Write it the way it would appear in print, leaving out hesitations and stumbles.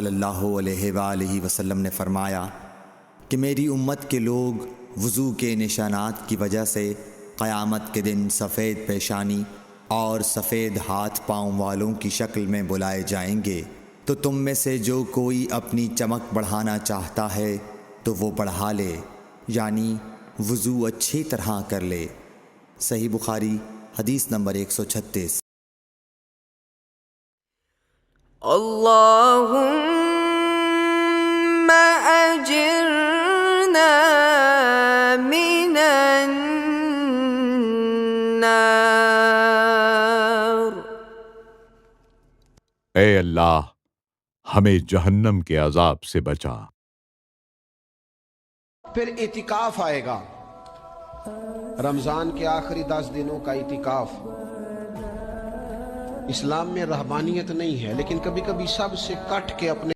صلی اللہ علیہ وآلہ وسلم نے فرمایا کہ میری امت کے لوگ وضو کے نشانات کی وجہ سے قیامت کے دن سفید پیشانی اور سفید ہاتھ پاؤں والوں کی شکل میں بلائے جائیں گے، تو تم میں سے جو کوئی اپنی چمک بڑھانا چاہتا ہے تو وہ بڑھا لے، یعنی وضو اچھی طرح کر لے۔ صحیح بخاری حدیث نمبر 136۔ اللہم اجرنا من النار۔ اے اللہ ہمیں جہنم کے عذاب سے بچا۔ پھر اعتکاف آئے گا، رمضان کے آخری 10 دنوں کا اعتکاف۔ اسلام میں رہبانیت نہیں ہے، لیکن کبھی کبھی سب سے کٹ کے اپنے